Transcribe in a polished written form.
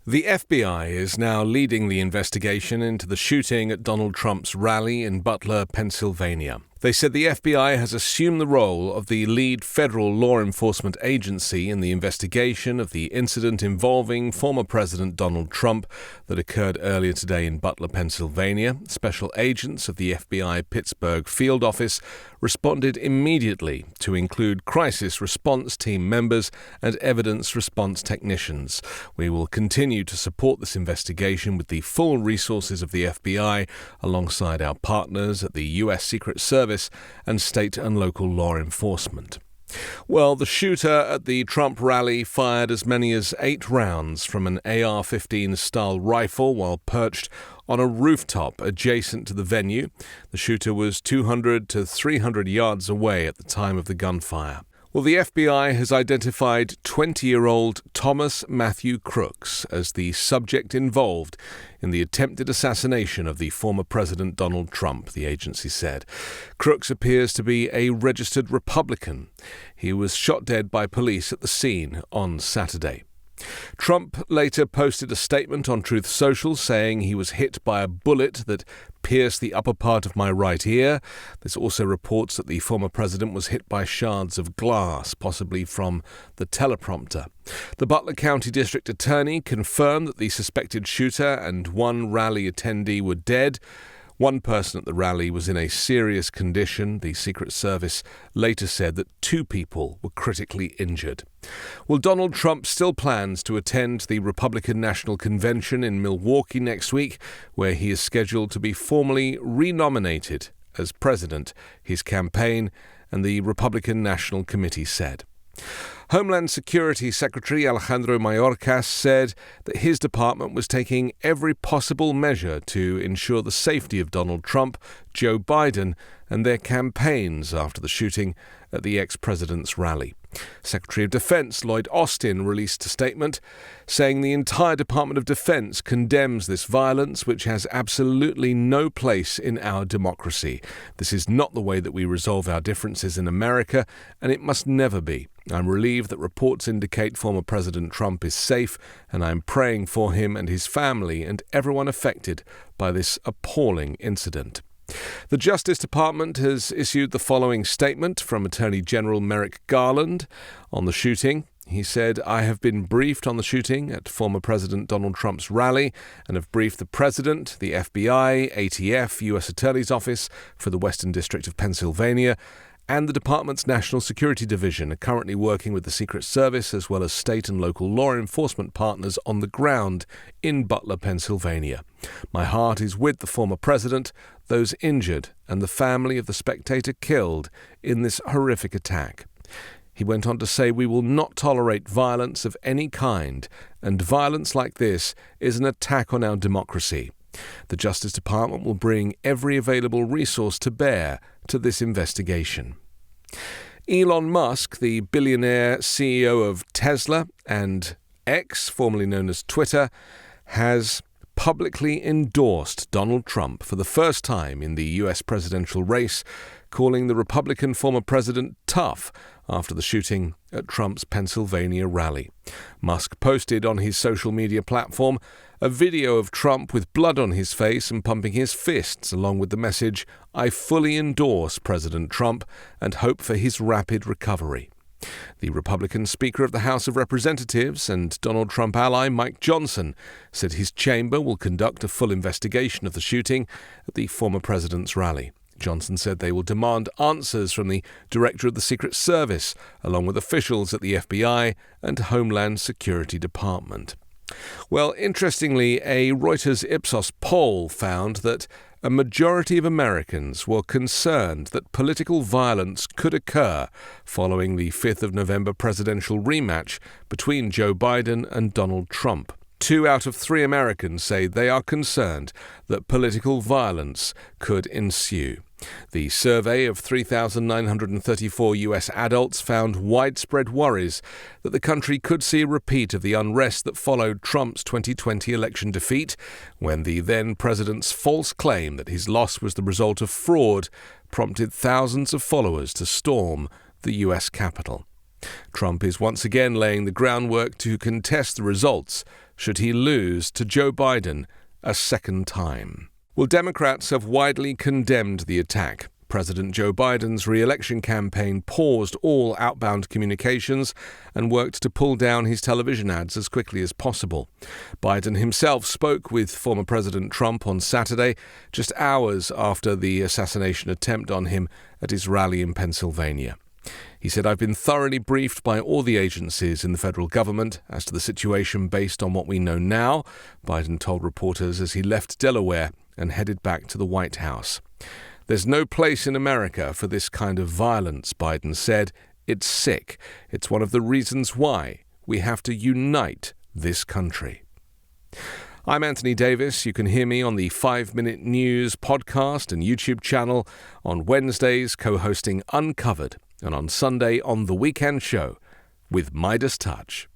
The FBI is now leading the investigation into the shooting at Donald Trump's rally in Butler, Pennsylvania. They said the FBI has assumed the role of the lead federal law enforcement agency in the investigation of the incident involving former President Donald Trump that occurred earlier today in Butler, Pennsylvania. Special agents of the FBI Pittsburgh field office responded immediately to include crisis response team members and evidence response technicians. We will continue to support this investigation with the full resources of the FBI alongside our partners at the U.S. Secret Service and state and local law enforcement. Well, the shooter at the Trump rally fired as many as 8 rounds from an AR-15 style rifle while perched on a rooftop adjacent to the venue. The shooter was 200 to 300 yards away at the time of the gunfire. Well, the FBI has identified 20-year-old Thomas Matthew Crooks as the subject involved in the attempted assassination of the former President Donald Trump, the agency said. Crooks appears to be a registered Republican. He was shot dead by police at the scene on Saturday. Trump later posted a statement on Truth Social saying he was hit by a bullet that pierced the upper part of my right ear. This also reports that the former president was hit by shards of glass, possibly from the teleprompter. The Butler County District Attorney confirmed that the suspected shooter and one rally attendee were dead. One person at the rally was in a serious condition. The Secret Service later said that 2 people were critically injured. Well, Donald Trump still plans to attend the Republican National Convention in Milwaukee next week, where he is scheduled to be formally renominated as president, his campaign and the Republican National Committee said. Homeland Security Secretary Alejandro Mayorkas said that his department was taking every possible measure to ensure the safety of Donald Trump, Joe Biden, and their campaigns after the shooting at the ex-president's rally. Secretary of Defense Lloyd Austin released a statement saying the entire Department of Defense condemns this violence, which has absolutely no place in our democracy. This is not the way that we resolve our differences in America, and it must never be. I'm relieved that reports indicate former President Trump is safe, and I'm praying for him and his family and everyone affected by this appalling incident. The Justice Department has issued the following statement from Attorney General Merrick Garland on the shooting. He said, I have been briefed on the shooting at former President Donald Trump's rally and have briefed the President, the FBI, ATF, U.S. Attorney's Office for the Western District of Pennsylvania, and the Department's National Security Division are currently working with the Secret Service as well as state and local law enforcement partners on the ground in Butler, Pennsylvania. My heart is with the former president, those injured, and the family of the spectator killed in this horrific attack. He went on to say, we will not tolerate violence of any kind, and violence like this is an attack on our democracy. The Justice Department will bring every available resource to bear to this investigation. Elon Musk, the billionaire CEO of Tesla and X, formerly known as Twitter, has publicly endorsed Donald Trump for the first time in the U.S. presidential race, calling the Republican former president tough after the shooting at Trump's Pennsylvania rally. Musk posted on his social media platform a video of Trump with blood on his face and pumping his fists, along with the message, I fully endorse President Trump and hope for his rapid recovery. The Republican Speaker of the House of Representatives and Donald Trump ally Mike Johnson said his chamber will conduct a full investigation of the shooting at the former president's rally. Johnson said they will demand answers from the Director of the Secret Service, along with officials at the FBI and Homeland Security Department. Well, interestingly, a Reuters Ipsos poll found that a majority of Americans were concerned that political violence could occur following the 5th of November presidential rematch between Joe Biden and Donald Trump. 2 out of 3 Americans say they are concerned that political violence could ensue. The survey of 3,934 U.S. adults found widespread worries that the country could see a repeat of the unrest that followed Trump's 2020 election defeat, when the then-president's false claim that his loss was the result of fraud prompted thousands of followers to storm the U.S. Capitol. Trump is once again laying the groundwork to contest the results, should he lose to Joe Biden a second time. Well, Democrats have widely condemned the attack. President Joe Biden's re-election campaign paused all outbound communications and worked to pull down his television ads as quickly as possible. Biden himself spoke with former President Trump on Saturday, just hours after the assassination attempt on him at his rally in Pennsylvania. He said, "I've been thoroughly briefed by all the agencies in the federal government as to the situation based on what we know now," Biden told reporters as he left Delaware and headed back to the White House. "There's no place in America for this kind of violence," Biden said. "It's sick. It's one of the reasons why we have to unite this country." I'm Anthony Davis. You can hear me on the 5-Minute News podcast and YouTube channel, on Wednesdays co-hosting Uncovered, and on Sunday on The Weekend Show with MeidasTouch.